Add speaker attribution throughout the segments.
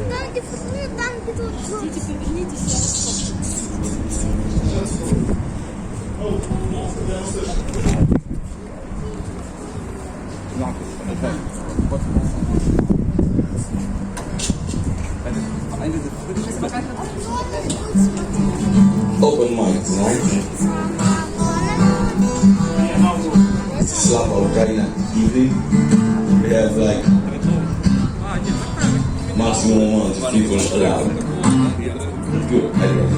Speaker 1: Open mic, no? Slap out right now. Evening, we have like maximum amount of people allowed. Good, I guess.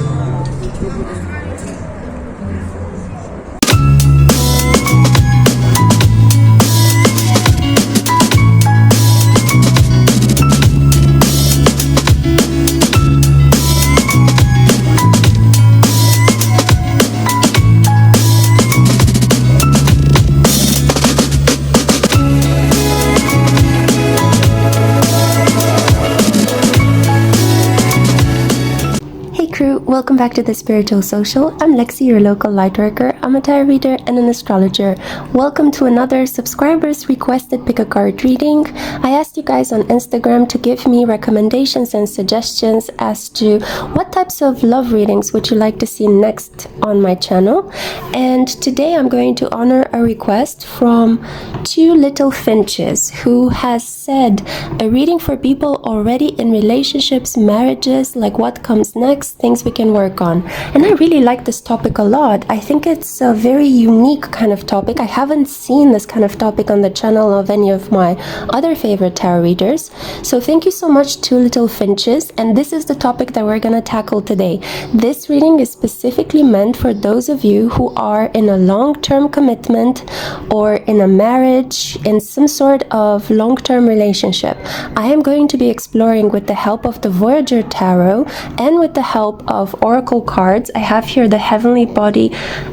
Speaker 2: Welcome back to The Spiritual Social. I'm Lexi, your local lightworker. I'm a tarot reader and an astrologer. Welcome to another subscribers requested pick a card reading. I asked you guys on Instagram to give me recommendations and suggestions as to what types of love readings would you like to see next on my channel. And today I'm going to honor a request from Two Little Finches, who has said a reading for people already in relationships, marriages, like what comes next, things we can work on. And I really like this topic a lot. I think it's a very unique kind of topic. I haven't seen this kind of topic on the channel of any of my other favorite tarot readers. So thank you so much, Two Little Finches. And this is the topic that we're going to tackle today. This reading is specifically meant for those of you who are in a long-term commitment or in a marriage, in some sort of long-term relationship. I am going to be exploring with the help of the Voyager Tarot and with the help of oracle cards. I have here the Heavenly Body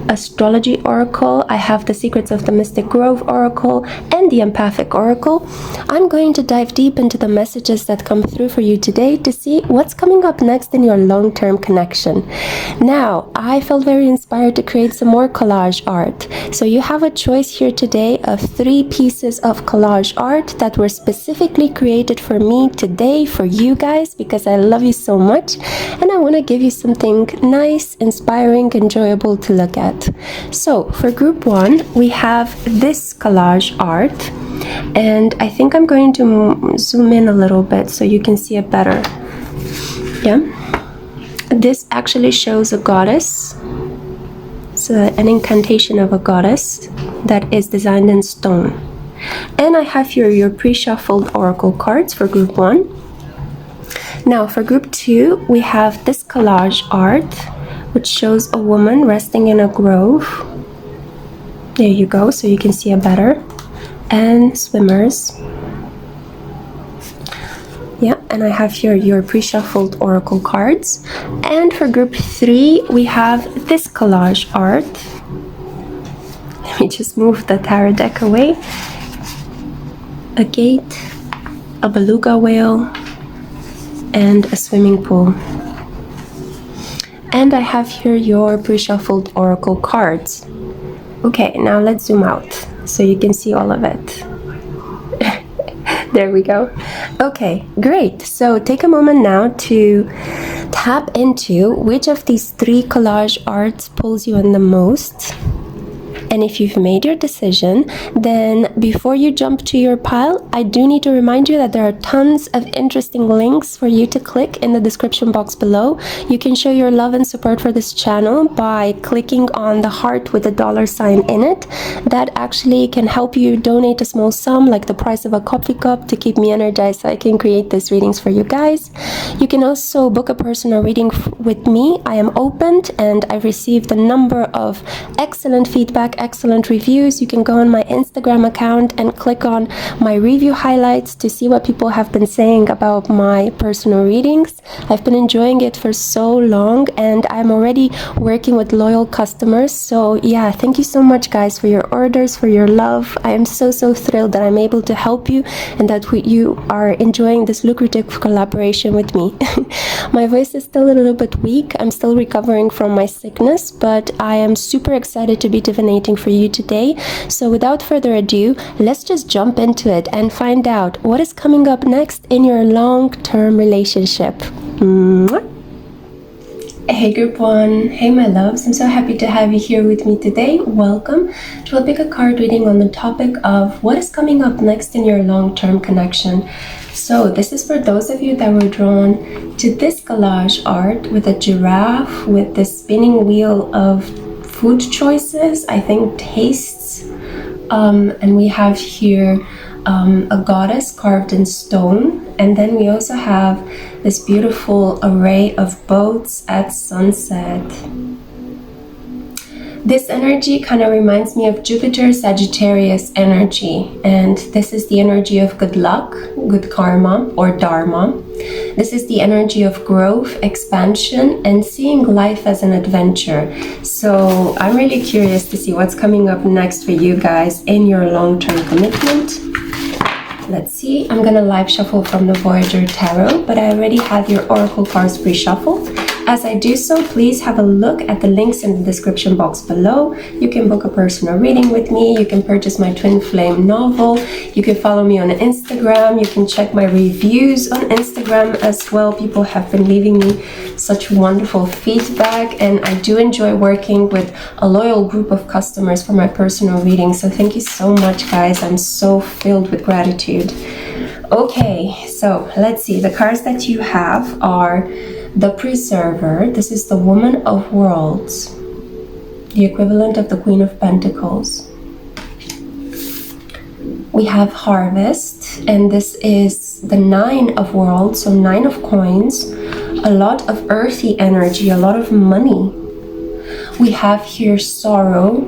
Speaker 2: Astrology Oracle. I have the Secrets of the Mystic Grove Oracle and the Empathic Oracle. I'm going to dive deep into the messages that come through for you today to see what's coming up next in your long-term connection. Now, I felt very inspired to create some more collage art. So you have a choice here today of 3 pieces of collage art that were specifically created for me today, for you guys, because I love you so much. And I want to give you something nice, inspiring, enjoyable to look at. So for group 1, we have this collage art, and I think I'm going to zoom in a little bit so you can see it better. Yeah, this actually shows a goddess. It's an incantation of a goddess that is designed in stone. And I have here your pre-shuffled oracle cards for group 1. Now for group 2, we have this collage art, which shows a woman resting in a grove. There you go, so you can see it better. And swimmers. Yeah, and I have here your pre-shuffled oracle cards. And for group 3, we have this collage art. Let me just move the tarot deck away. A gate, a beluga whale, and a swimming pool. And I have here your pre-shuffled oracle cards. Okay, now let's zoom out so you can see all of it. There we go. Okay, great. So take a moment now to tap into which of these 3 collage arts pulls you in the most. And if you've made your decision, then before you jump to your pile, I do need to remind you that there are tons of interesting links for you to click in the description box below. You can show your love and support for this channel by clicking on the heart with a $sign in it. That actually can help you donate a small sum, like the price of a coffee cup, to keep me energized so I can create these readings for you guys. You can also book a personal reading with me. I am opened and I've received a number of excellent feedback, excellent reviews. You can go on my Instagram account and click on my review highlights to see what people have been saying about my personal readings. I've been enjoying it for so long and I'm already working with loyal customers. So yeah, thank you so much guys for your orders, for your love. I am so thrilled that I'm able to help you and that you are enjoying this lucrative collaboration with me. My voice is still a little bit weak. I'm still recovering from my sickness, but I am super excited to be divinating resonating for you today. So without further ado, let's just jump into it and find out what is coming up next in your long-term relationship. Mwah. Hey group one, hey my loves, I'm so happy to have you here with me today. Welcome to a pick a card reading on the topic of what is coming up next in your long-term connection. So this is for those of you that were drawn to this collage art with a giraffe with the spinning wheel of food choices, I think tastes, and we have here a goddess carved in stone, and then we also have this beautiful array of boats at sunset. This energy kind of reminds me of Jupiter Sagittarius energy, and this is the energy of good luck, good karma, or dharma. This is the energy of growth, expansion, and seeing life as an adventure. So I'm really curious to see what's coming up next for you guys in your long-term commitment. Let's see, I'm gonna live shuffle from the Voyager Tarot, but I already have your oracle cards pre-shuffled. As I do so, please have a look at the links in the description box below. You can book a personal reading with me. You can purchase my Twin Flame novel. You can follow me on Instagram. You can check my reviews on Instagram as well. People have been leaving me such wonderful feedback, and I do enjoy working with a loyal group of customers for my personal reading. So thank you so much, guys. I'm so filled with gratitude. Okay, so let's see. The cards that you have are the Preserver. This is the Woman of Worlds, the equivalent of the Queen of Pentacles. We have Harvest, and this is the Nine of Worlds, so 9 of coins, a lot of earthy energy, a lot of money. We have here Sorrow.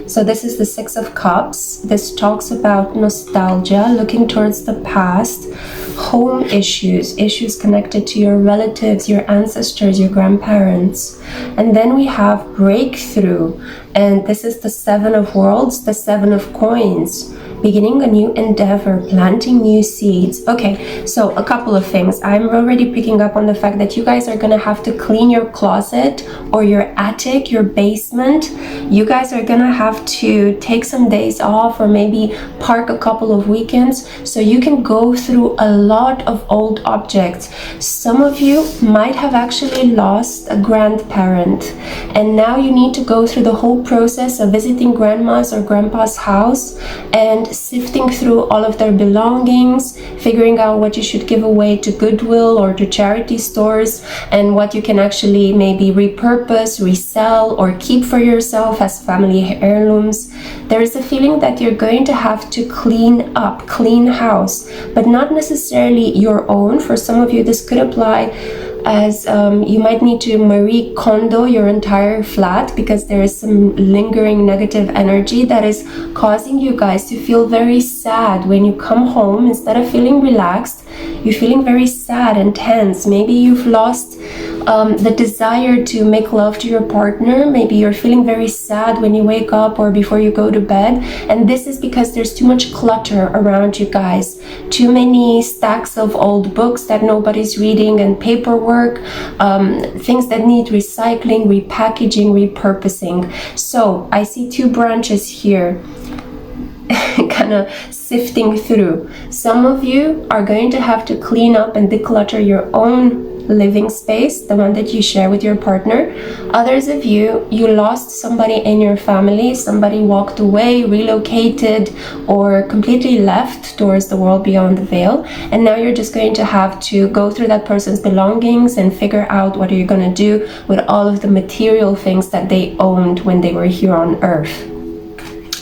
Speaker 2: So this is the 6 of Cups. This talks about nostalgia, looking towards the past, home issues, issues connected to your relatives, your ancestors, your grandparents. And then we have Breakthrough, and this is the 7 of Worlds, the 7 of Coins. Beginning a new endeavor, planting new seeds. Okay, so a couple of things. I'm already picking up on the fact that you guys are gonna have to clean your closet or your attic, your basement. You guys are gonna have to take some days off or maybe park a couple of weekends so you can go through a lot of old objects. Some of you might have actually lost a grandparent, and now you need to go through the whole process of visiting grandma's or grandpa's house and sifting through all of their belongings, figuring out what you should give away to Goodwill or to charity stores, and what you can actually maybe repurpose, resell, or keep for yourself as family heirlooms. There is a feeling that you're going to have to clean up, clean house, but not necessarily your own. For some of you, this could apply as you might need to Marie Kondo your entire flat, because there is some lingering negative energy that is causing you guys to feel very sad when you come home. Instead of feeling relaxed, you're feeling very sad and tense. Maybe you've lost the desire to make love to your partner. Maybe you're feeling very sad when you wake up or before you go to bed, and this is because there's too much clutter around you guys. Too many stacks of old books that nobody's reading, and paperwork, things that need recycling, repackaging, repurposing. So I see 2 branches here kind of sifting through. Some of you are going to have to clean up and declutter your own living space, the one that you share with your partner. Others of you, you lost somebody in your family, somebody walked away, relocated, or completely left towards the world beyond the veil, and now you're just going to have to go through that person's belongings and figure out what are you going to do with all of the material things that they owned when they were here on earth.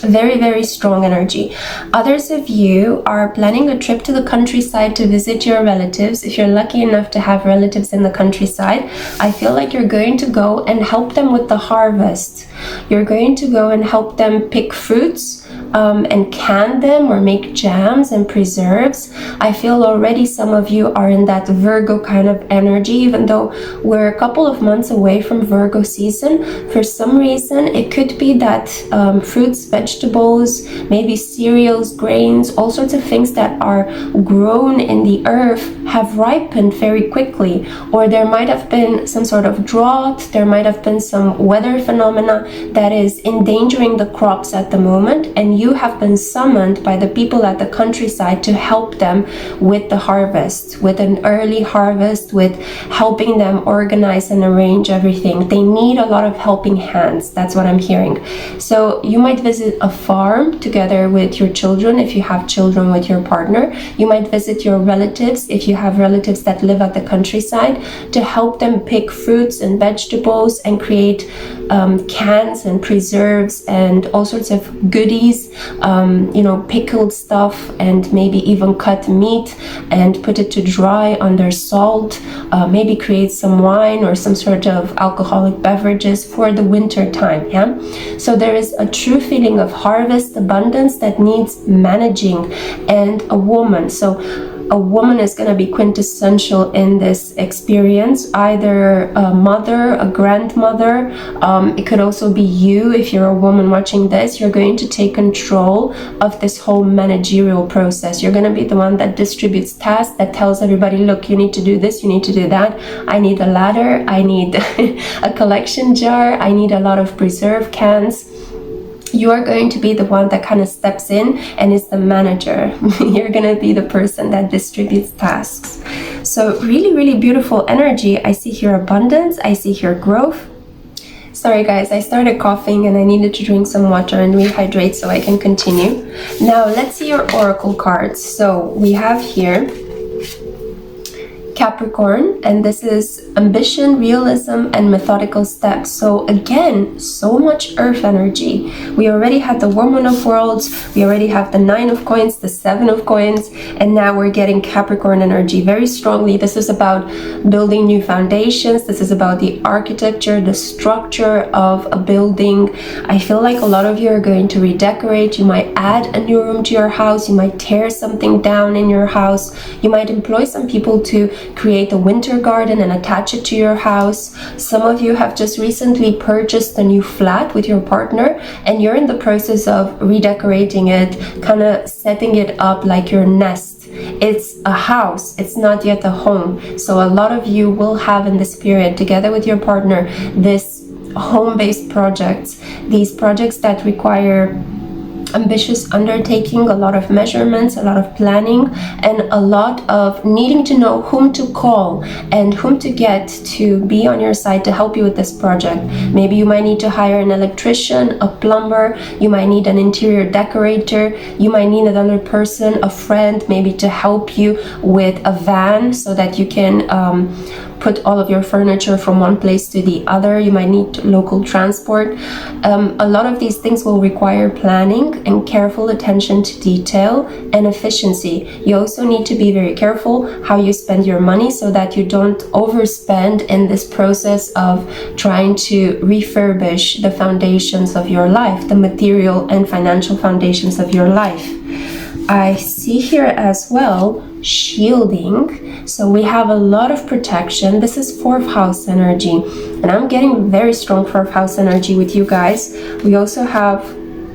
Speaker 2: Very, very strong energy. Others of you are planning a trip to the countryside to visit your relatives. If you're lucky enough to have relatives in the countryside, I feel like you're going to go and help them with the harvest. You're going to go and help them pick fruits and can them or make jams and preserves. I feel already some of you are in that Virgo kind of energy, even though we're a couple of months away from Virgo season. For some reason, it could be that fruits, vegetables, vegetables, maybe cereals, grains, all sorts of things that are grown in the earth have ripened very quickly. Or there might have been some sort of drought, there might have been some weather phenomena that is endangering the crops at the moment, and you have been summoned by the people at the countryside to help them with the harvest, with an early harvest, with helping them organize and arrange everything. They need a lot of helping hands. That's what I'm hearing. So you might visit a farm together with your children if you have children with your partner. You might visit your relatives if you have relatives that live at the countryside, to help them pick fruits and vegetables and create cans and preserves and all sorts of goodies, you know, pickled stuff, and maybe even cut meat and put it to dry under salt, maybe create some wine or some sort of alcoholic beverages for the winter time. Yeah, so there is a true feeling of harvest, abundance that needs managing, and a woman. So a woman is going to be quintessential in this experience, either a mother, a grandmother. It could also be you. If you're a woman watching this, you're going to take control of this whole managerial process. You're going to be the one that distributes tasks, that tells everybody, look, you need to do this, you need to do that. I need a ladder, I need a collection jar, I need a lot of preserve cans. You are going to be the one that kind of steps in and is the manager. You're going to be the person that distributes tasks. So really, really beautiful energy. I see here abundance. I see here growth. Sorry guys, I started coughing and I needed to drink some water and rehydrate so I can continue. Now let's see your oracle cards. So we have here Capricorn, and this is ambition, realism, and methodical steps. So again, so much earth energy. We already had the Woman of Worlds, we already have the 9 of Coins, the 7 of Coins, and now we're getting Capricorn energy very strongly. This is about building new foundations. This is about the architecture, the structure of a building. I feel like a lot of you are going to redecorate. You might add a new room to your house. You might tear something down in your house. You might employ some people to create a winter garden and attach it to your house. Some of you have just recently purchased a new flat with your partner and you're in the process of redecorating it, kind of setting it up like your nest. It's a house, it's not yet a home. So a lot of you will have in this period, together with your partner, this home-based projects, these projects that require ambitious undertaking, a lot of measurements, a lot of planning, and a lot of needing to know whom to call and whom to get to be on your side to help you with this project. Maybe you might need to hire an electrician, a plumber, you might need an interior decorator, you might need another person, a friend, maybe to help you with a van so that you can put all of your furniture from one place to the other. You might need local transport. A lot of these things will require planning and careful attention to detail and efficiency. You also need to be very careful how you spend your money so that you don't overspend in this process of trying to refurbish the foundations of your life, the material and financial foundations of your life. I see here as well shielding. So we have a lot of protection. This is 4th house energy, and I'm getting very strong 4th house energy with you guys. We also have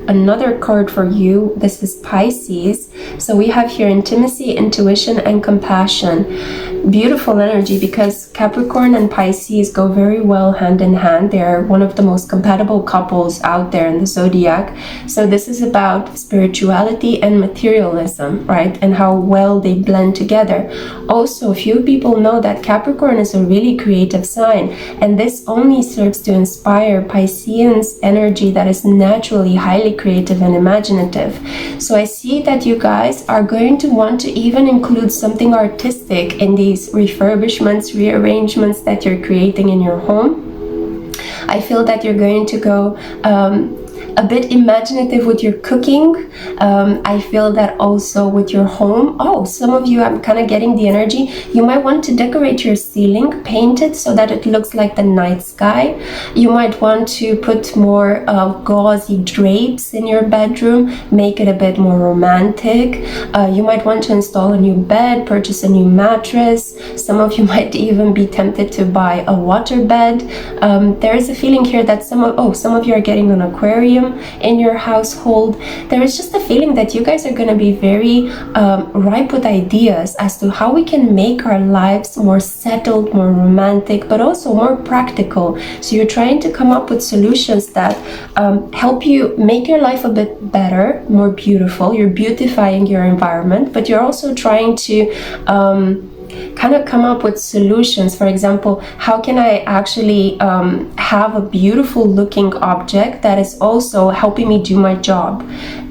Speaker 2: another card for you. This is Pisces. So we have here intimacy, intuition, and compassion. Beautiful energy, because Capricorn and Pisces go very well hand in hand. They're one of the most compatible couples out there in the zodiac. So this is about spirituality and materialism, right? And how well they blend together. Also, few people know that Capricorn is a really creative sign, and this only serves to inspire Pisceans energy that is naturally highly creative and imaginative. So I see that you guys are going to want to even include something artistic in these refurbishments, rearrangements that you're creating in your home. I feel that you're going to go a bit imaginative with your cooking. I feel that also with your home. Oh, some of you, I'm kind of getting the energy. You might want to decorate your ceiling, paint it so that it looks like the night sky. You might want to put more gauzy drapes in your bedroom, make it a bit more romantic. You might want to install a new bed, purchase a new mattress. Some of you might even be tempted to buy a water bed. There is a feeling here that some of you are getting an aquarium. Aquarium in your household. There is just a feeling that you guys are going to be very ripe with ideas as to how we can make our lives more settled, more romantic, but also more practical. So you're trying to come up with solutions that help you make your life a bit better, more beautiful. You're beautifying your environment, but you're also trying to kind of come up with solutions. For example, how can I actually have a beautiful looking object that is also helping me do my job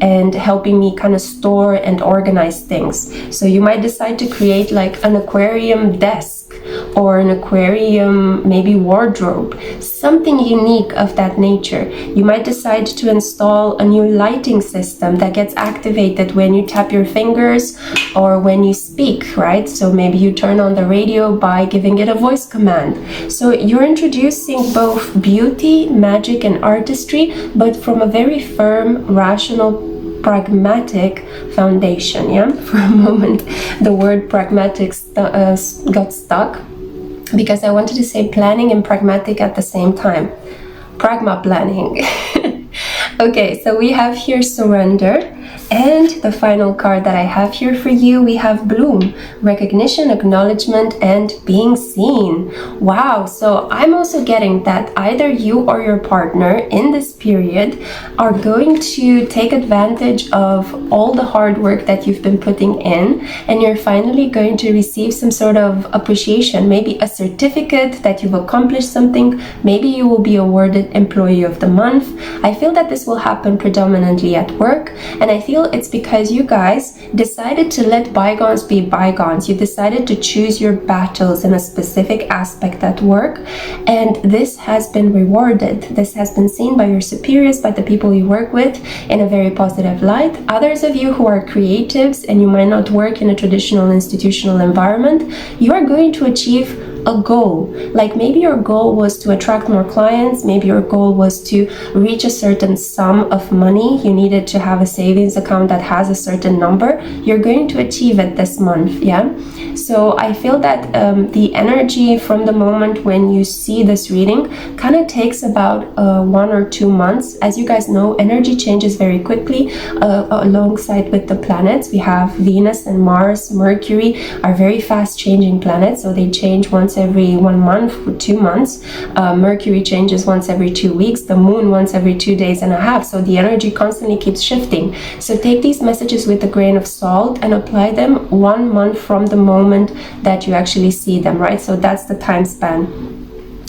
Speaker 2: and helping me kind of store and organize things. So you might decide to create like an aquarium desk or an aquarium maybe wardrobe, something unique of that nature. You might decide to install a new lighting system that gets activated when you tap your fingers or when you speak, right? So maybe you turn on the radio by giving it a voice command. So you're introducing both beauty, magic, and artistry, but from a very firm, rational, pragmatic foundation. Yeah, for a moment the word pragmatic got stuck because I wanted to say planning and pragmatic at the same time. Pragma planning. Okay, so we have here surrender, and the final card that I have here for you, we have bloom, recognition, acknowledgement, and being seen. Wow, so I'm also getting that either you or your partner in this period are going to take advantage of all the hard work that you've been putting in, and you're finally going to receive some sort of appreciation, maybe a certificate that you've accomplished something. Maybe you will be awarded Employee of the Month. I feel that this will happen predominantly at work, and I feel it's because you guys decided to let bygones be bygones. You decided to choose your battles in a specific aspect at work, and this has been rewarded. This has been seen by your superiors, by the people you work with, in a very positive light. Others of you who are creatives and you might not work in a traditional institutional environment, you are going to achieve a goal. Like maybe your goal was to attract more clients, maybe your goal was to reach a certain sum of money, you needed to have a savings account that has a certain number. You're going to achieve it this month. Yeah, so I feel that the energy from the moment when you see this reading kind of takes about 1 or 2 months. As you guys know, energy changes very quickly alongside with the planets. We have Venus and Mars, Mercury are very fast changing planets, so they change once every 1 month or 2 months. Mercury changes once every 2 weeks, the moon once every 2 days and a half, so the energy constantly keeps shifting. So take these messages with a grain of salt and apply them 1 month from the moment that you actually see them, right? So that's the time span.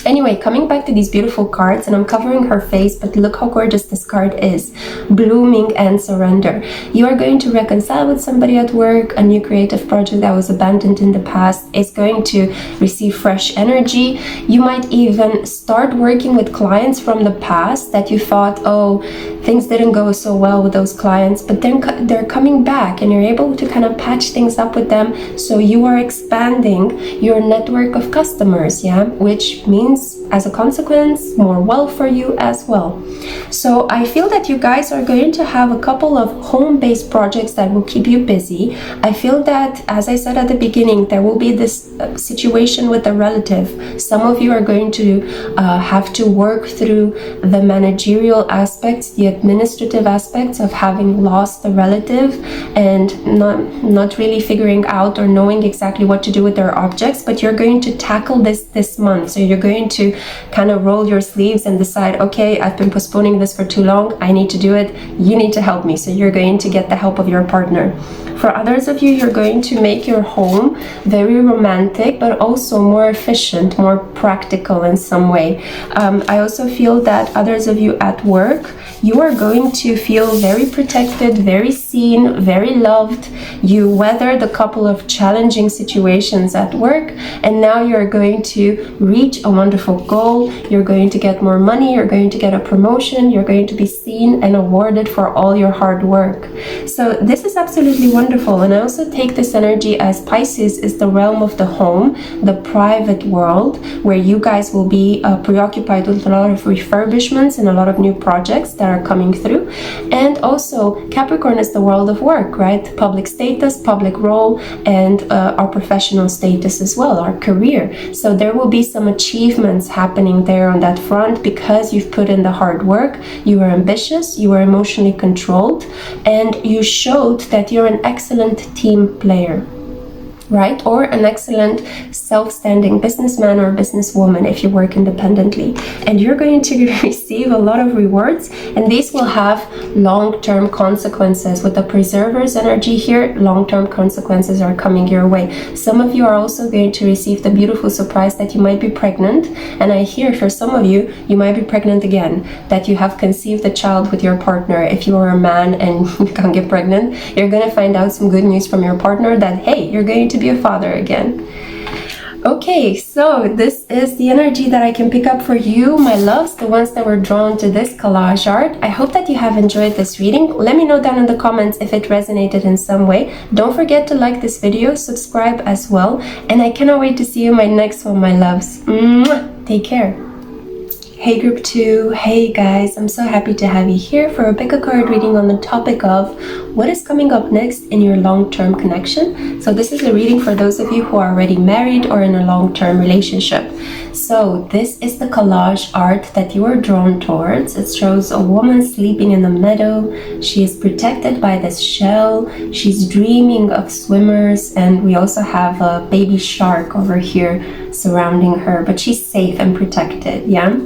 Speaker 2: Anyway, coming back to these beautiful cards, and I'm covering her face, but look how gorgeous this card is. Blooming and surrender. You are going to reconcile with somebody at work. A new creative project that was abandoned in the past is going to receive fresh energy. You might even start working with clients from the past that you thought, oh, things didn't go so well with those clients, but then they're coming back and you're able to kind of patch things up with them. So you are expanding your network of customers, yeah, which means as a consequence more wealth for you as well. So I feel that you guys are going to have a couple of home-based projects that will keep you busy. I feel that, as I said at the beginning, there will be this situation with a relative. Some of you are going to have to work through the managerial aspects, the administrative aspects of having lost a relative and not really figuring out or knowing exactly what to do with their objects, but you're going to tackle this month. So you're going to kind of roll your sleeves and decide, okay, I've been postponing this for too long, I need to do it, you need to help me. So you're going to get the help of your partner. For others of you, you're going to make your home very romantic, but also more efficient, more practical in some way. I also feel that others of you at work, you are going to feel very protected, very seen, very loved. You weathered a couple of challenging situations at work, and now you're going to reach a wonderful goal. You're going to get more money, you're going to get a promotion, you're going to be seen and awarded for all your hard work. So this is absolutely wonderful. And I also take this energy as Pisces is the realm of the home, the private world, where you guys will be preoccupied with a lot of refurbishments and a lot of new projects that are coming through. And also Capricorn is the world of work, right? Public status, public role, and our professional status as well, our career. So there will be some achievements happening there on that front because you've put in the hard work, you were ambitious, you were emotionally controlled, and you showed that you're an excellent team player, right? Or an excellent self-standing businessman or businesswoman if you work independently. And you're going to receive a lot of rewards, and these will have long-term consequences. With the preserver's energy here, long-term consequences are coming your way. Some of you are also going to receive the beautiful surprise that you might be pregnant, and I hear for some of you, you might be pregnant again, that you have conceived a child with your partner. If you are a man and you can't get pregnant, you're going to find out some good news from your partner that, hey, you're going to be a father again. Okay, so this is the energy that I can pick up for you, my loves, the ones that were drawn to this collage art. I hope that you have enjoyed this reading. Let me know down in the comments if it resonated in some way. Don't forget to like this video, subscribe as well, and I cannot wait to see you in my next one, my loves. Mwah! Take care. Hey group 2, hey guys, I'm so happy to have you here for a pick a card reading on the topic of what is coming up next in your long-term connection. So this is a reading for those of you who are already married or in a long-term relationship. So this is the collage art that you are drawn towards. It shows a woman sleeping in the meadow. She is protected by this shell. She's dreaming of swimmers, and we also have a baby shark over here surrounding her, but she's safe and protected, yeah?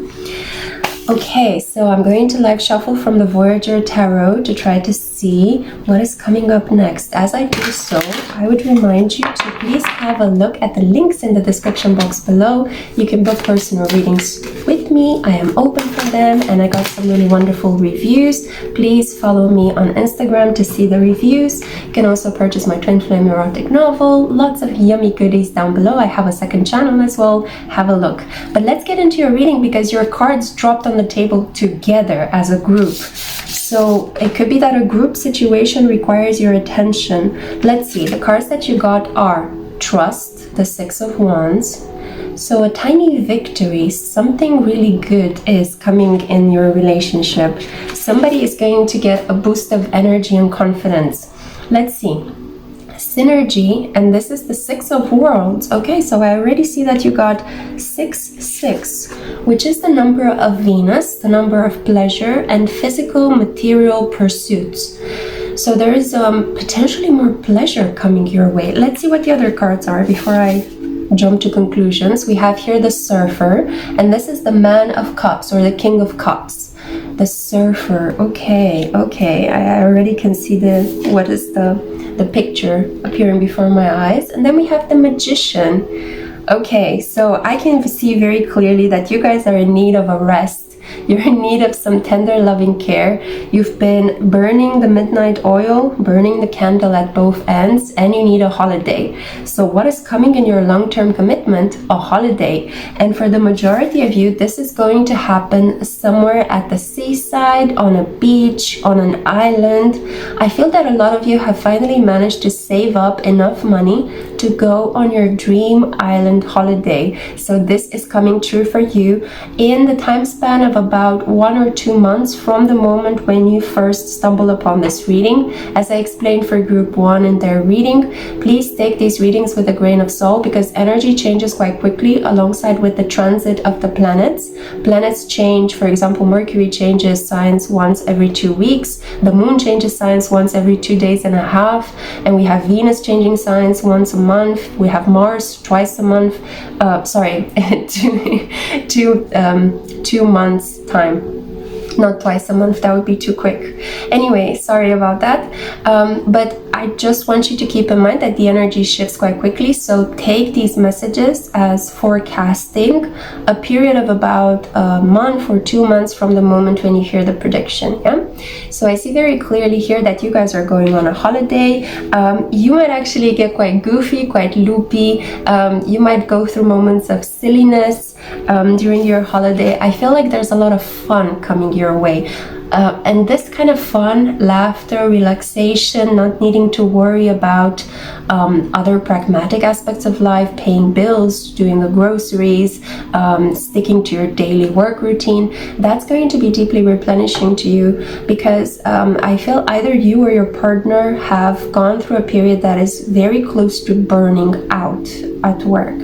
Speaker 2: Okay, so I'm going to live shuffle from the Voyager Tarot to try to see what is coming up next. As I do so, I would remind you to please have a look at the links in the description box below. You can book personal readings with me. I am open for them, and I got some really wonderful reviews. Please follow me on Instagram to see the reviews. You can also purchase my twin flame erotic novel. Lots of yummy goodies down below. I have a second channel as well. Have a look. But let's get into your reading because your cards dropped on the table together as a group. So it could be that a group situation requires your attention. Let's see, the cards that you got are Trust, the Six of Wands. So a tiny victory, something really good is coming in your relationship. Somebody is going to get a boost of energy and confidence. Let's see. Synergy, and this is the Six of Worlds. Okay, so I already see that you got 666, which is the number of Venus, the number of pleasure and physical material pursuits. So there is potentially more pleasure coming your way. Let's see what the other cards are before I jump to conclusions. We have here the Surfer, and this is the Man of Cups or the King of Cups. The Surfer. Okay, I already can see what is the picture appearing before my eyes. And then we have the Magician. Okay, so I can see very clearly that you guys are in need of a rest. You're in need of some tender loving care. You've been burning the midnight oil, burning the candle at both ends, and you need a holiday. So what is coming in your long-term commitment? A holiday. And for the majority of you, this is going to happen somewhere at the seaside, on a beach, on an island. I feel that a lot of you have finally managed to save up enough money to go on your dream island holiday. So this is coming true for you in the time span of about 1 or 2 months from the moment when you first stumble upon this reading. As I explained for group 1 in their reading, please take these readings with a grain of salt because energy changes quite quickly alongside with the transit of the planets. Planets change, for example, Mercury changes signs once every 2 weeks, the moon changes signs once every 2 days and a half, and we have Venus changing signs once a month. We have Mars twice a month. Sorry, 2 months time, not twice a month. That would be too quick. Anyway, sorry about that. But I just want you to keep in mind that the energy shifts quite quickly, so take these messages as forecasting a period of about a month or 2 months from the moment when you hear the prediction. Yeah, so I see very clearly here that you guys are going on a holiday. You might actually get quite goofy, quite loopy. You might go through moments of silliness during your holiday. I feel like there's a lot of fun coming your way. And this kind of fun, laughter, relaxation, not needing to worry about other pragmatic aspects of life, paying bills, doing the groceries, sticking to your daily work routine, that's going to be deeply replenishing to you, because I feel either you or your partner have gone through a period that is very close to burning out at work.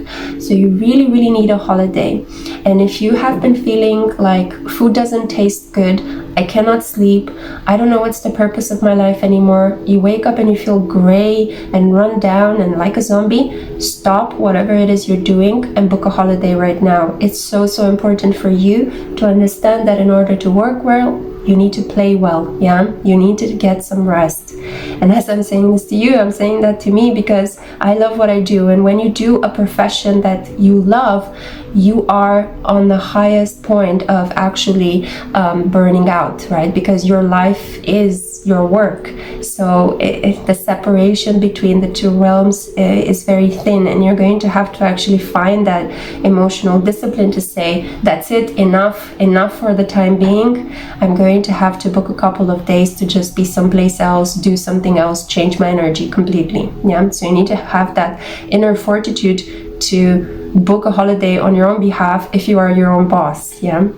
Speaker 2: So you really, really need a holiday. And if you have been feeling like food doesn't taste good, I cannot sleep, I don't know what's the purpose of my life anymore, you wake up and you feel gray and run down and like a zombie, stop whatever it is you're doing and book a holiday right now. It's so, so important for you to understand that in order to work well, you need to play well, yeah? You need to get some rest. And as I'm saying this to you, I'm saying that to me because I love what I do. And when you do a profession that you love, you are on the highest point of actually burning out, right? Because your life is your work. So the separation between the two realms is very thin, and you're going to have to actually find that emotional discipline to say, that's it, enough for the time being. I'm going to have to book a couple of days to just be someplace else, do something else, change my energy completely. Yeah, so you need to have that inner fortitude to book a holiday on your own behalf if you are your own boss. Yeah.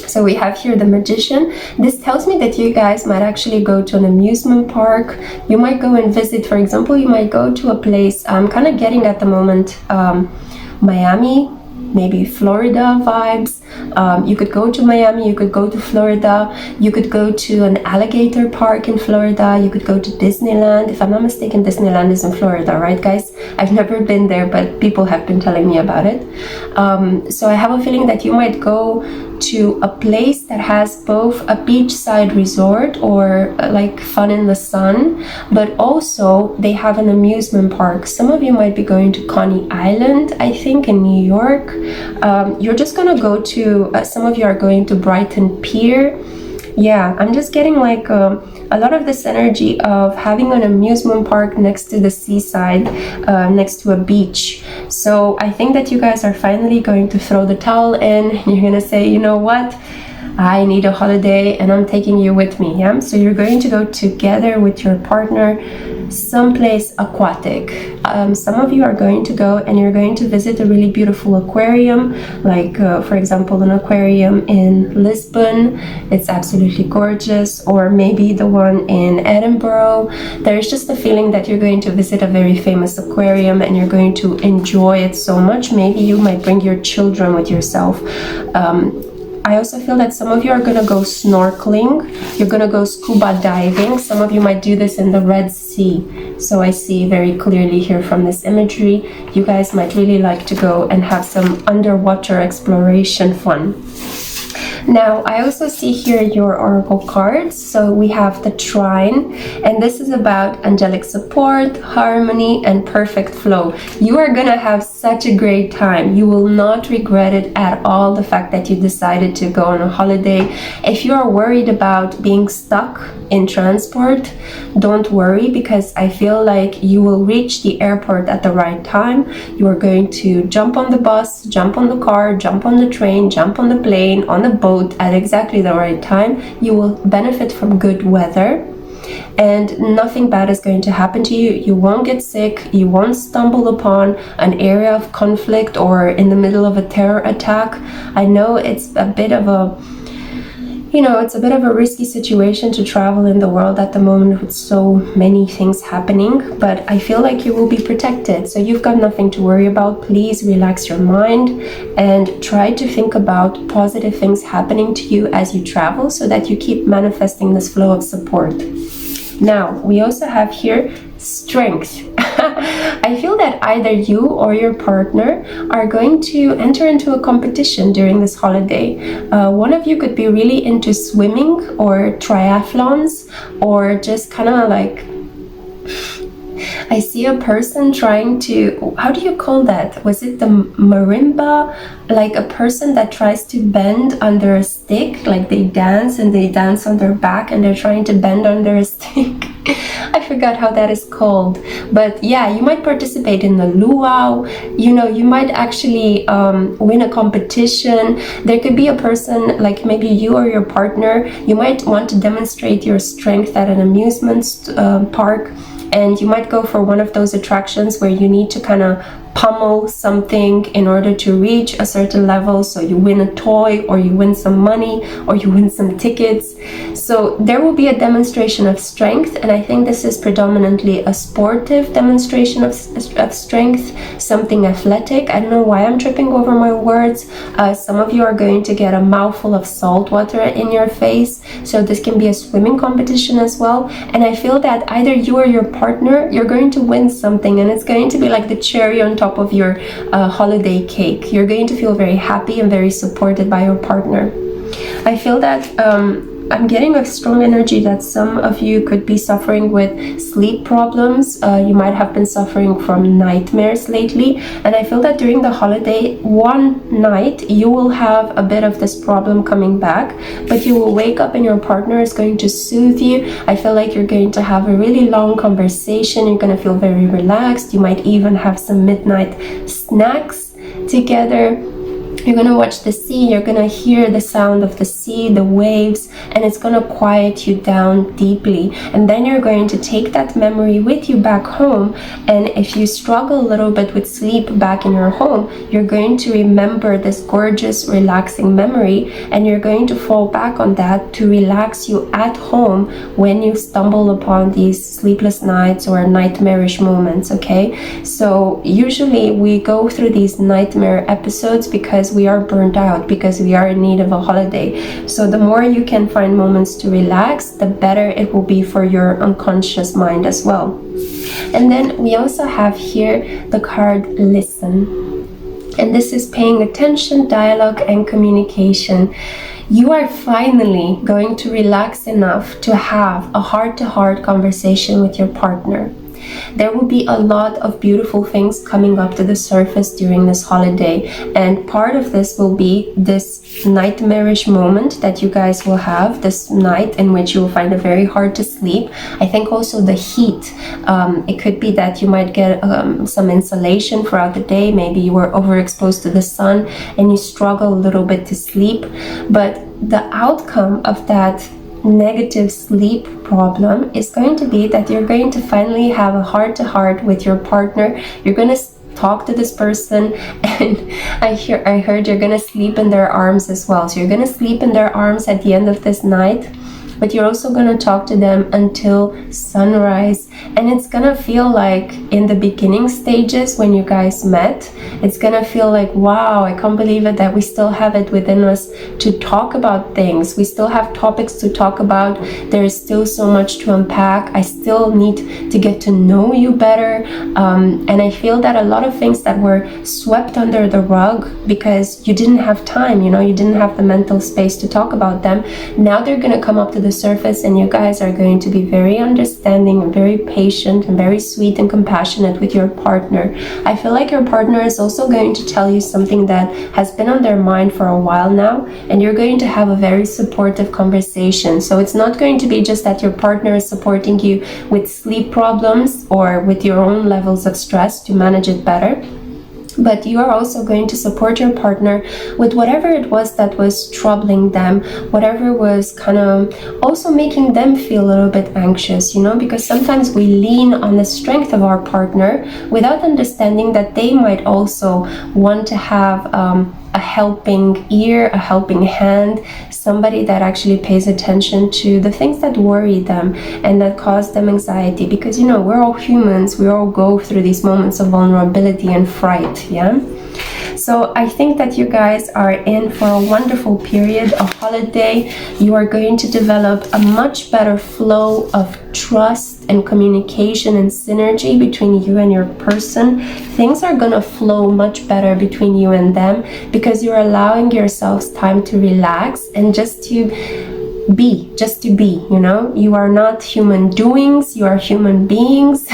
Speaker 2: So we have here the Magician. This tells me that you guys might actually go to an amusement park. You might go and visit, for example, you might go to a place, I'm kind of getting at the moment, Miami, maybe Florida vibes. You could go to Miami, you could go to Florida, you could go to an alligator park in Florida, you could go to Disneyland. If I'm not mistaken, Disneyland is in Florida, right guys? I've never been there, but people have been telling me about it. So I have a feeling that you might go to a place that has both a beachside resort or like fun in the sun, but also they have an amusement park. Some of you might be going to Coney Island, I think, in New York. You're just gonna go to, some of you are going to Brighton Pier. Yeah, I'm just getting like a lot of this energy of having an amusement park next to the seaside, next to a beach. So I think that you guys are finally going to throw the towel in. You're gonna say, you know what? I need a holiday and I'm taking you with me. Yeah, so you're going to go together with your partner someplace aquatic. Some of you are going to go and you're going to visit a really beautiful aquarium, like for example an aquarium in Lisbon. It's absolutely gorgeous. Or maybe the one in Edinburgh. There's just a feeling that you're going to visit a very famous aquarium and you're going to enjoy it so much. Maybe you might bring your children with yourself. I also feel that some of you are going to go snorkeling, you're going to go scuba diving. Some of you might do this in the Red Sea. So I see very clearly here from this imagery, you guys might really like to go and have some underwater exploration fun. Now, I also see here your oracle cards. So we have the Trine, and this is about angelic support, harmony, and perfect flow. You are gonna have such a great time. You will not regret it at all, the fact that you decided to go on a holiday. If you are worried about being stuck in transport, don't worry, because I feel like you will reach the airport at the right time. You are going to jump on the bus, jump on the car, jump on the train, jump on the plane, on the boat at exactly the right time. You will benefit from good weather and nothing bad is going to happen to you. You won't get sick, you won't stumble upon an area of conflict or in the middle of a terror attack. I know it's a bit of a it's a bit of a risky situation to travel in the world at the moment with so many things happening, but I feel like you will be protected. So you've got nothing to worry about. Please relax your mind and try to think about positive things happening to you as you travel so that you keep manifesting this flow of support. Now, we also have here strength. I feel that either you or your partner are going to enter into a competition during this holiday. One of you could be really into swimming or triathlons, or just kind of like, I see a person trying to, how do you call that? Was it the marimba? Like a person that tries to bend under a stick, like they dance and they dance on their back and they're trying to bend under a stick. I forgot how that is called. But yeah, you might participate in the luau. You know, you might actually win a competition. There could be a person, like maybe you or your partner, you might want to demonstrate your strength at an amusement park. And you might go for one of those attractions where you need to kind of pummel something in order to reach a certain level. So you win a toy, or you win some money, or you win some tickets. So there will be a demonstration of strength, and I think this is predominantly a sportive demonstration of strength, something athletic. I don't know why I'm tripping over my words. Some of you are going to get a mouthful of salt water in your face, so this can be a swimming competition as well. And I feel that either you or your partner, you're going to win something, and it's going to be like the cherry on top of your holiday cake. You're going to feel very happy and very supported by your partner. I feel that I'm getting a strong energy that some of you could be suffering with sleep problems. You might have been suffering from nightmares lately, and I feel that during the holiday, one night you will have a bit of this problem coming back, but you will wake up and your partner is going to soothe you. I feel like you're going to have a really long conversation. You're going to feel very relaxed. You might even have some midnight snacks together. You're going to watch the sea, you're going to hear the sound of the sea, the waves, and it's going to quiet you down deeply. And then you're going to take that memory with you back home. And if you struggle a little bit with sleep back in your home, you're going to remember this gorgeous, relaxing memory, and you're going to fall back on that to relax you at home when you stumble upon these sleepless nights or nightmarish moments, okay? So usually we go through these nightmare episodes because we are burned out, because we are in need of a holiday. So the more you can find moments to relax, the better it will be for your unconscious mind as well. And then we also have here the card Listen. And this is paying attention, dialogue, and communication. You are finally going to relax enough to have a heart-to-heart conversation with your partner. There will be a lot of beautiful things coming up to the surface during this holiday, and part of this will be this nightmarish moment that you guys will have, this night in which you will find it very hard to sleep. I think also the heat, it could be that you might get some insolation throughout the day. Maybe you were overexposed to the sun and you struggle a little bit to sleep, but the outcome of that negative sleep problem is going to be that you're going to finally have a heart-to-heart with your partner. You're going to talk to this person, and I heard you're going to sleep in their arms as well. So you're going to sleep in their arms at the end of this night, but you're also going to talk to them until sunrise. And it's going to feel like in the beginning stages when you guys met, it's going to feel like, wow, I can't believe it that we still have it within us to talk about things. We still have topics to talk about. There is still so much to unpack. I still need to get to know you better. And I feel that a lot of things that were swept under the rug because you didn't have time, you didn't have the mental space to talk about them, now they're going to come up to the surface, and you guys are going to be very understanding and very patient and very sweet and compassionate with your partner. I feel like your partner is also going to tell you something that has been on their mind for a while now, and you're going to have a very supportive conversation. So it's not going to be just that your partner is supporting you with sleep problems or with your own levels of stress to manage it better, but you are also going to support your partner with whatever it was that was troubling them, whatever was kind of also making them feel a little bit anxious, because sometimes we lean on the strength of our partner without understanding that they might also want to have a helping ear, a helping hand, somebody that actually pays attention to the things that worry them and that cause them anxiety, because we're all humans, we all go through these moments of vulnerability and fright. So I think that you guys are in for a wonderful period, a holiday. You are going to develop a much better flow of trust and communication and synergy between you and your person. Things are going to flow much better between you and them because you're allowing yourselves time to relax and just to be, just to be, you know. You are not human doings, you are human beings.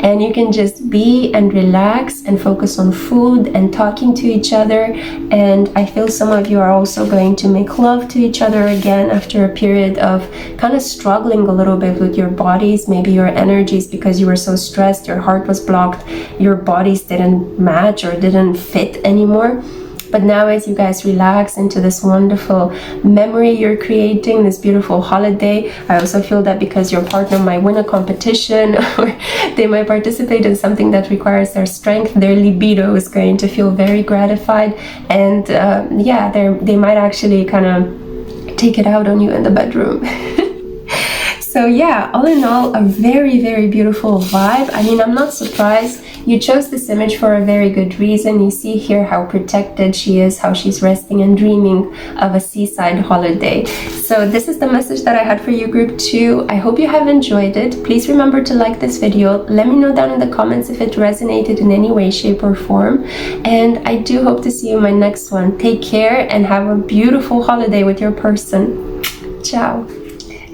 Speaker 2: And you can just be and relax and focus on food and talking to each other. And I feel some of you are also going to make love to each other again after a period of kind of struggling a little bit with your bodies, maybe your energies, because you were so stressed, your heart was blocked, your bodies didn't match or didn't fit anymore. But now as you guys relax into this wonderful memory you're creating, this beautiful holiday, I also feel that because your partner might win a competition or they might participate in something that requires their strength, their libido is going to feel very gratified. And yeah, they might actually kind of take it out on you in the bedroom. So yeah, all in all, a very, very beautiful vibe. I mean, I'm not surprised. You chose this image for a very good reason. You see here how protected she is, how she's resting and dreaming of a seaside holiday. So this is the message that I had for you, group 2. I hope you have enjoyed it. Please remember to like this video. Let me know down in the comments if it resonated in any way, shape, or form. And I do hope to see you in my next one. Take care and have a beautiful holiday with your person. Ciao.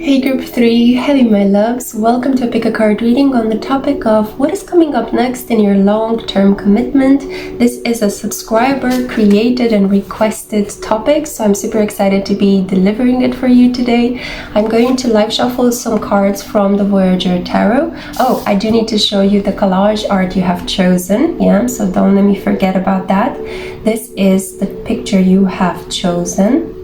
Speaker 2: Hey group 3, hello my loves, welcome to a pick a card reading on the topic of what is coming up next in your long-term commitment. This is a subscriber created and requested topic, so I'm super excited to be delivering it for you today. I'm going to live shuffle some cards from the Voyager Tarot. Oh, I do need to show you the collage art you have chosen, yeah, so don't let me forget about that. This is the picture you have chosen.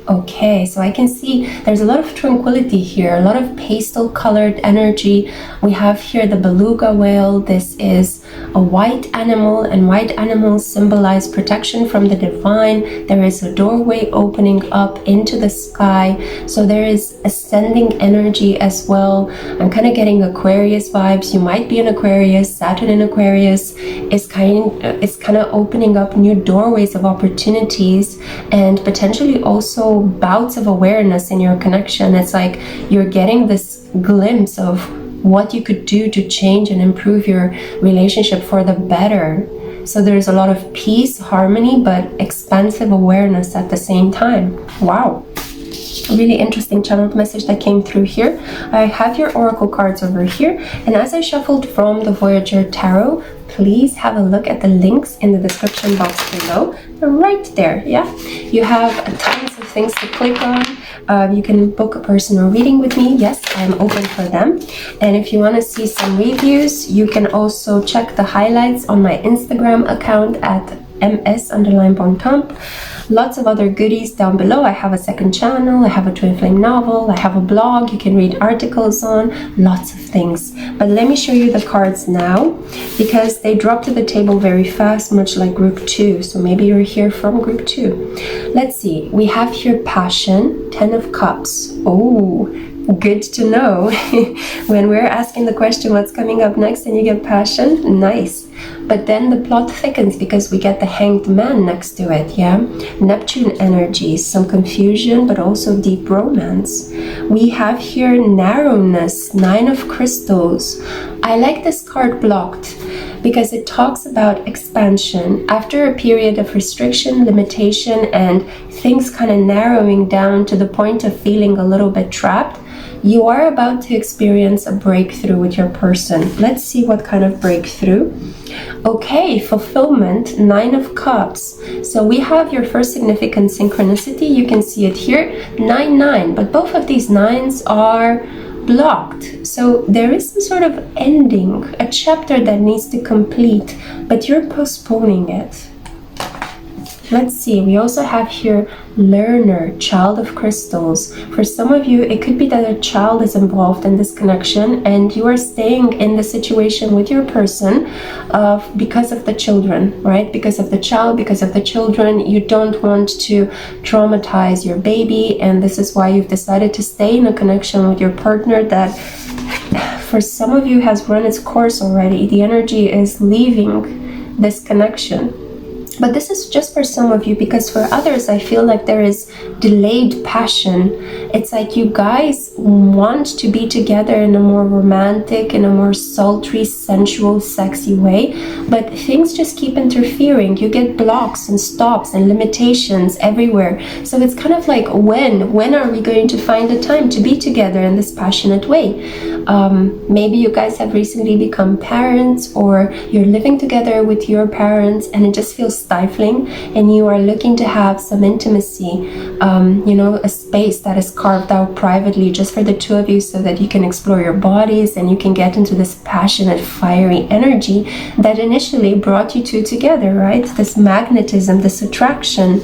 Speaker 2: Okay, so I can see there's a lot of tranquility here, a lot of pastel colored energy. We have here the beluga whale. This is a white animal, and white animals symbolize protection from the divine. There is a doorway opening up into the sky, so there is ascending energy as well. I'm kind of getting Aquarius vibes. You might be an Aquarius. Saturn in Aquarius is kind of opening up new doorways of opportunities and potentially also bouts of awareness in your connection. It's like you're getting this glimpse of what you could do to change and improve your relationship for the better. So there's a lot of peace, harmony, but expansive awareness at the same time. Wow. A really interesting channeled message that came through here. I have your oracle cards over here, and as I shuffled from the Voyager Tarot, please have a look at the links in the description box below. They're right there, yeah? You have tons of things to click on. You can book a personal reading with me. Yes, I'm open for them. And if you want to see some reviews, you can also check the highlights on my Instagram account at ms_bontemp. Lots of other goodies down below. I have a second channel, I have a twin flame novel, I have a blog you can read articles on, lots of things. But let me show you the cards now, because they drop to the table very fast, much like group 2. So maybe you're here from group 2. Let's see, we have here passion, 10 of cups. Oh, good to know. When we're asking the question what's coming up next and you get passion, nice. But then the plot thickens because we get the hanged man next to it, yeah? Neptune energy, some confusion, but also deep romance. We have here narrowness, 9 of crystals. I like this card blocked because it talks about expansion. After a period of restriction, limitation, and things kind of narrowing down to the point of feeling a little bit trapped, you are about to experience a breakthrough with your person. Let's see what kind of breakthrough. Okay, fulfillment, 9 of cups. So we have your first significant synchronicity. You can see it here, 9-9, but both of these 9s are blocked. So there is some sort of ending, a chapter that needs to complete, but you're postponing it. Let's see, we also have here learner, child of crystals. For some of you, it could be that a child is involved in this connection and you are staying in the situation with your person because of the children, right? Because of the child, because of the children. You don't want to traumatize your baby, and this is why you've decided to stay in a connection with your partner that for some of you has run its course already. The energy is leaving this connection. But this is just for some of you, because for others, I feel like there is delayed passion. It's like you guys want to be together in a more romantic, in a more sultry, sensual, sexy way, but things just keep interfering. You get blocks and stops and limitations everywhere. So it's kind of like, when are we going to find the time to be together in this passionate way? Maybe you guys have recently become parents, or you're living together with your parents and it just feels stifling, and you are looking to have some intimacy, you know, a space that is carved out privately just for the two of you, so that you can explore your bodies and you can get into this passionate, fiery energy that initially brought you two together, right? This magnetism, this attraction.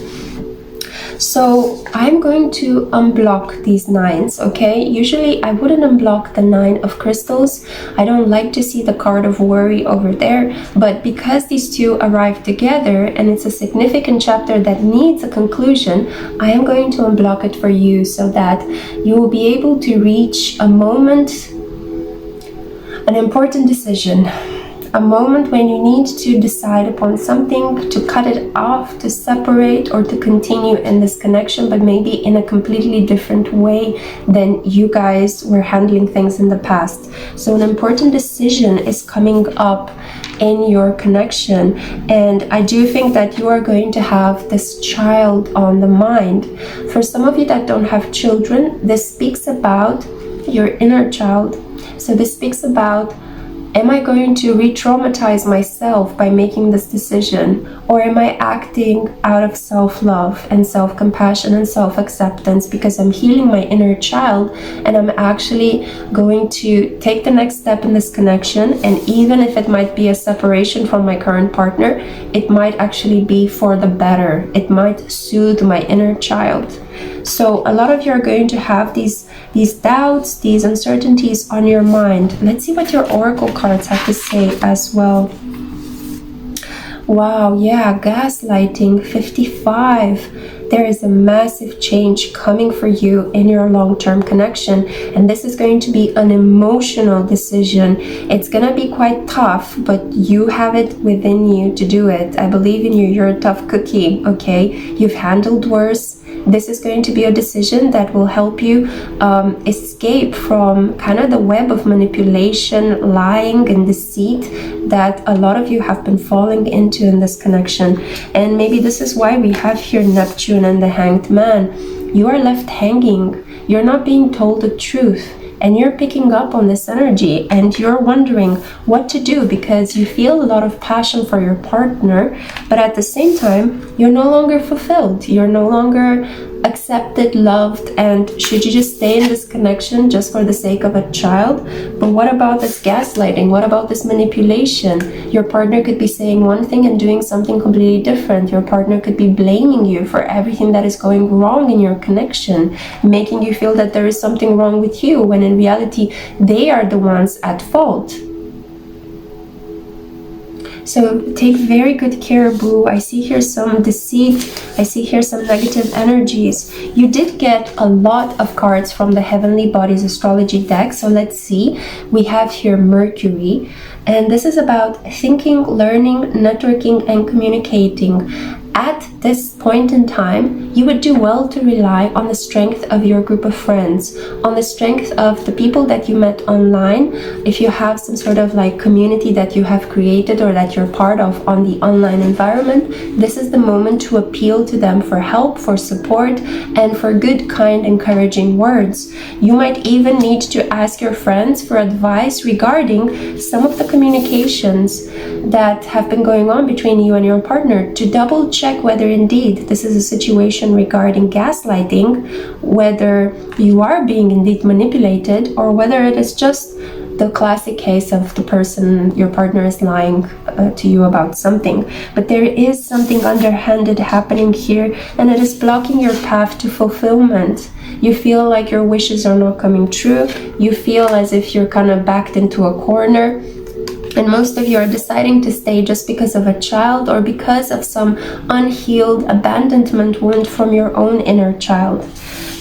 Speaker 2: So I'm going to unblock these 9s, okay? Usually I wouldn't unblock the 9 of crystals. I don't like to see the card of worry over there, but because these two arrive together and it's a significant chapter that needs a conclusion, I am going to unblock it for you, so that you will be able to reach a moment, an important decision. A moment when you need to decide upon something, to cut it off, to separate, or to continue in this connection, but maybe in a completely different way than you guys were handling things in the past. So an important decision is coming up in your connection, and I do think that you are going to have this child on the mind. For some of you that don't have children, this speaks about your inner child. So this speaks about, am I going to re-traumatize myself by making this decision? Or am I acting out of self-love and self-compassion and self-acceptance because I'm healing my inner child, and I'm actually going to take the next step in this connection, and even if it might be a separation from my current partner, it might actually be for the better. It might soothe my inner child. So a lot of you are going to have these doubts, these uncertainties on your mind. Let's see what your oracle cards have to say as well. Wow, yeah, gaslighting, 55. There is a massive change coming for you in your long-term connection, and this is going to be an emotional decision. It's gonna be quite tough, but you have it within you to do it. I believe in you. You're a tough cookie, okay? You've handled worse. This is going to be a decision that will help you escape from kind of the web of manipulation, lying, and deceit that a lot of you have been falling into in this connection. And maybe this is why we have here Neptune and the Hanged Man. You are left hanging. You're not being told the truth. And you're picking up on this energy, and you're wondering what to do, because you feel a lot of passion for your partner, but at the same time, you're no longer fulfilled. You're no longer accepted, loved, and should you just stay in this connection just for the sake of a child? But what about this gaslighting? What about this manipulation? Your partner could be saying one thing and doing something completely different. Your partner could be blaming you for everything that is going wrong in your connection, making you feel that there is something wrong with you, when in reality, they are the ones at fault. So take very good care, boo. I see here some deceit. I see here some negative energies. You did get a lot of cards from the Heavenly Bodies astrology deck. So let's see. We have here Mercury. And this is about thinking, learning, networking, and communicating. At this point in time, you would do well to rely on the strength of your group of friends, on the strength of the people that you met online. If you have some sort of like community that you have created or that you're part of on the online environment, this is the moment to appeal to them for help, for support, and for good, kind, encouraging words. You might even need to ask your friends for advice regarding some of the communications that have been going on between you and your partner, to double check whether indeed this is a situation regarding gaslighting, whether you are being indeed manipulated, or whether it is just the classic case of the person, your partner, is lying to you about something. But there is something underhanded happening here, and it is blocking your path to fulfillment. You feel like your wishes are not coming true. You feel as if you're kind of backed into a corner. And most of you are deciding to stay just because of a child, or because of some unhealed abandonment wound from your own inner child.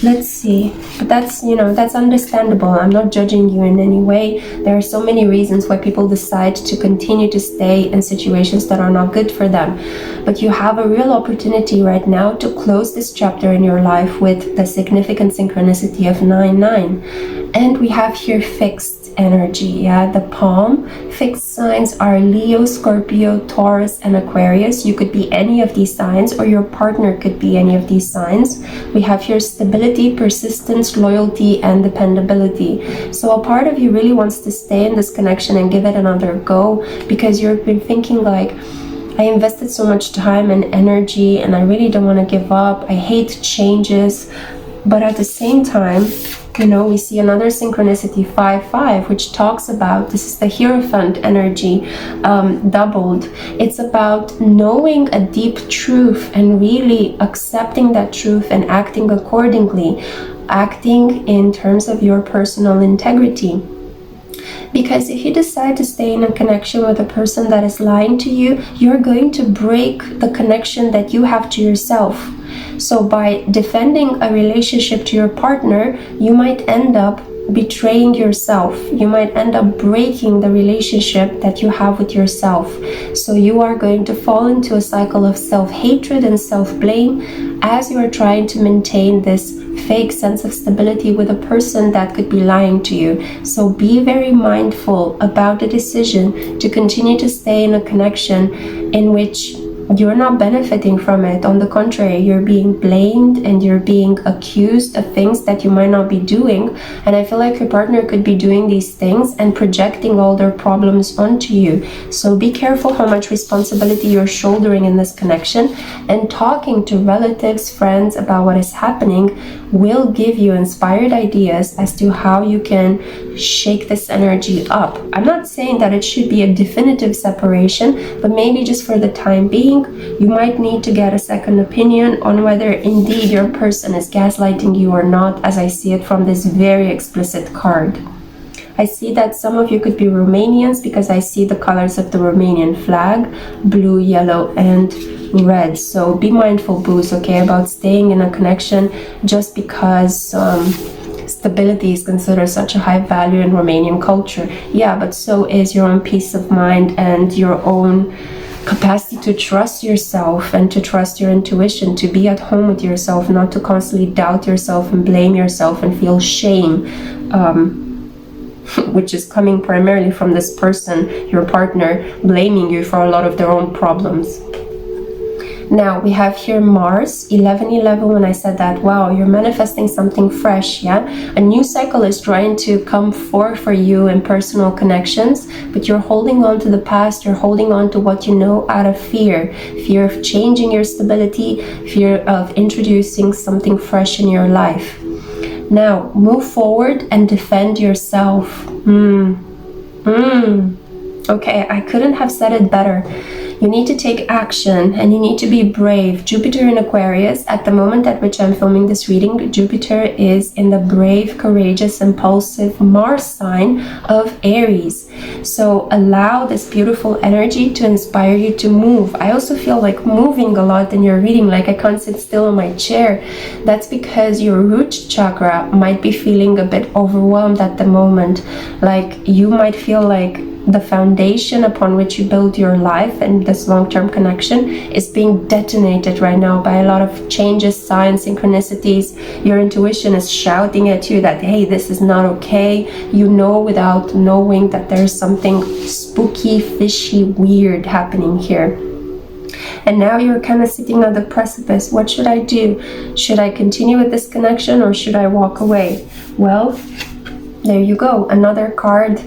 Speaker 2: Let's see. But that's, that's understandable. I'm not judging you in any way. There are so many reasons why people decide to continue to stay in situations that are not good for them. But you have a real opportunity right now to close this chapter in your life with the significant synchronicity of 9-9. And we have here fixed energy, yeah, the palm. Fixed signs are Leo, Scorpio, Taurus, and Aquarius. You could be any of these signs, or your partner could be any of these signs. We have here stability, persistence, loyalty, and dependability. So a part of you really wants to stay in this connection and give it another go, because you've been thinking like, I invested so much time and energy and I really don't want to give up. I hate changes. But at the same time, we see another synchronicity, 5-5, which talks about, this is the Hierophant energy doubled. It's about knowing a deep truth and really accepting that truth and acting accordingly, acting in terms of your personal integrity. Because if you decide to stay in a connection with a person that is lying to you, you're going to break the connection that you have to yourself. So by defending a relationship to your partner, you might end up betraying yourself. You might end up breaking the relationship that you have with yourself. So you are going to fall into a cycle of self-hatred and self-blame as you are trying to maintain this fake sense of stability with a person that could be lying to you. So be very mindful about the decision to continue to stay in a connection in which you're not benefiting from it. On the contrary, you're being blamed and you're being accused of things that you might not be doing. And I feel like your partner could be doing these things and projecting all their problems onto you. So be careful how much responsibility you're shouldering in this connection. And talking to relatives, friends about what is happening will give you inspired ideas as to how you can shake this energy up. I'm not saying that it should be a definitive separation, but maybe just for the time being, you might need to get a second opinion on whether indeed your person is gaslighting you or not, as I see it from this very explicit card. I see that some of you could be Romanians because I see the colors of the Romanian flag, blue, yellow, and red. So be mindful, boos, okay, about staying in a connection just because stability is considered such a high value in Romanian culture. Yeah, but so is your own peace of mind and your own capacity to trust yourself and to trust your intuition, to be at home with yourself, not to constantly doubt yourself and blame yourself and feel shame, which is coming primarily from this person, your partner, blaming you for a lot of their own problems. Now we have here Mars, 11-11. When I said that, wow, you're manifesting something fresh, yeah? A new cycle is trying to come forth for you in personal connections, but you're holding on to the past, you're holding on to what you know out of fear. Fear of changing your stability, fear of introducing something fresh in your life. Now, move forward and defend yourself. Okay, I couldn't have said it better. You need to take action and you need to be brave. Jupiter in Aquarius, at the moment at which I'm filming this reading, Jupiter is in the brave, courageous, impulsive Mars sign of Aries. So allow this beautiful energy to inspire you to move. I also feel like moving a lot in your reading, like I can't sit still in my chair. That's because your root chakra might be feeling a bit overwhelmed at the moment. Like you might feel like the foundation upon which you build your life and this long-term connection is being detonated right now by a lot of changes, signs, synchronicities. Your intuition is shouting at you that, hey, this is not okay. You know without knowing that there's something spooky, fishy, weird happening here. And now you're kind of sitting on the precipice. What should I do? Should I continue with this connection or should I walk away? Well, there you go. Another card.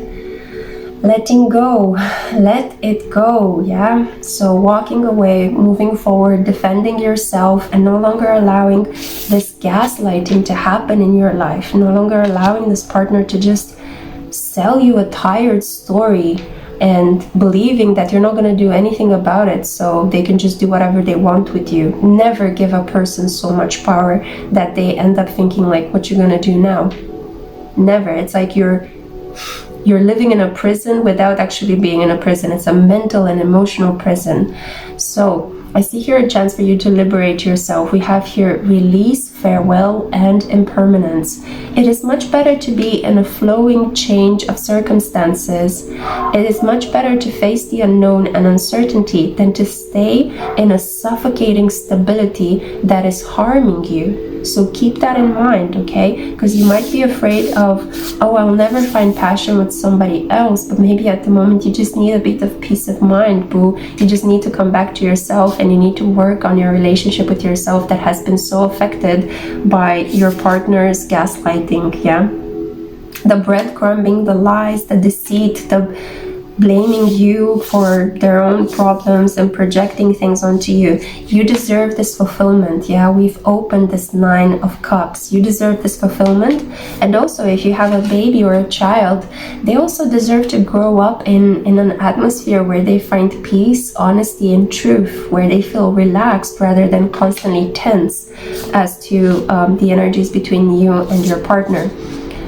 Speaker 2: Letting go, let it go, yeah? So walking away, moving forward, defending yourself, and no longer allowing this gaslighting to happen in your life, no longer allowing this partner to just sell you a tired story and believing that you're not going to do anything about it, so they can just do whatever they want with you. Never give a person so much power that they end up thinking like, what you going to do now? Never. It's like you're living in a prison without actually being in a prison. It's a mental and emotional prison. So I see here a chance for you to liberate yourself. We have here release, farewell and impermanence. It is much better to be in a flowing change of circumstances. It is much better to face the unknown and uncertainty than to stay in a suffocating stability that is harming you. So keep that in mind, okay? Because you might be afraid of, oh, I'll never find passion with somebody else, but maybe at the moment you just need a bit of peace of mind, boo. You just need to come back to yourself, and you need to work on your relationship with yourself that has been so affected by your partner's gaslighting, yeah? The breadcrumbing, the lies, the deceit, the blaming you for their own problems and projecting things onto you. You deserve this fulfillment, yeah? We've opened this 9 of Cups. You deserve this fulfillment. And also, if you have a baby or a child, they also deserve to grow up in an atmosphere where they find peace, honesty, and truth, where they feel relaxed rather than constantly tense as to the energies between you and your partner.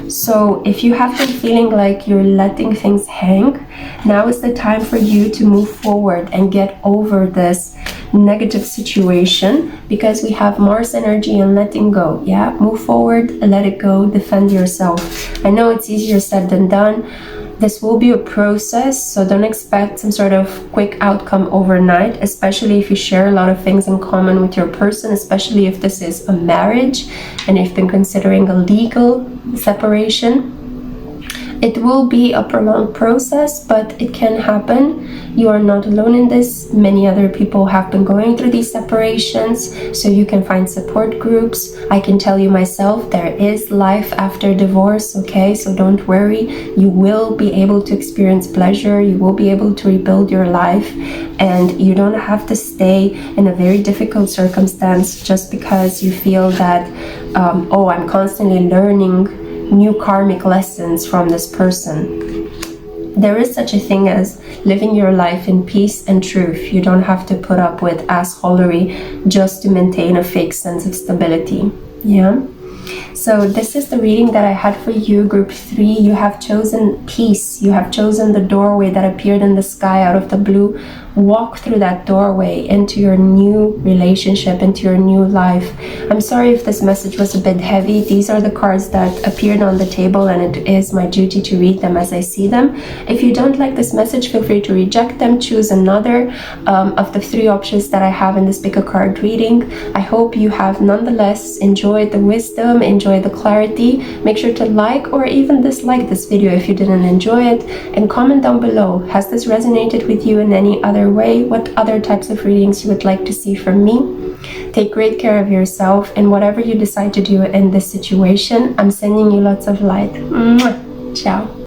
Speaker 2: So if you have been feeling like you're letting things hang, now is the time for you to move forward and get over this negative situation, because we have Mars energy and letting go. Yeah, move forward, let it go, defend yourself. I know it's easier said than done. This will be a process, so don't expect some sort of quick outcome overnight, especially if you share a lot of things in common with your person, especially if this is a marriage and you've been considering a legal separation. It will be a prolonged process, but it can happen. You are not alone in this. Many other people have been going through these separations, so you can find support groups. I can tell you myself, there is life after divorce, okay? So don't worry. You will be able to experience pleasure. You will be able to rebuild your life, and you don't have to stay in a very difficult circumstance just because you feel that, oh, I'm constantly learning new karmic lessons from this person. There is such a thing as living your life in peace and truth. You don't have to put up with assholery just to maintain a fake sense of stability. Yeah. So this is the reading that I had for you, group 3. You have chosen peace. You have chosen the doorway that appeared in the sky out of the blue. Walk through that doorway into your new relationship, into your new life. I'm sorry if this message was a bit heavy. These are the cards that appeared on the table, and it is my duty to read them as I see them. If you don't like this message, feel free to reject them. Choose another of the 3 options that I have in this pick a card reading. I hope you have nonetheless enjoyed the wisdom, enjoyed the clarity. Make sure to like or even dislike this video if you didn't enjoy it, and comment down below. Has this resonated with you in any other way? What other types of readings you would like to see from me? Take great care of yourself, and whatever you decide to do in this situation, I'm sending you lots of light. Mwah. Ciao.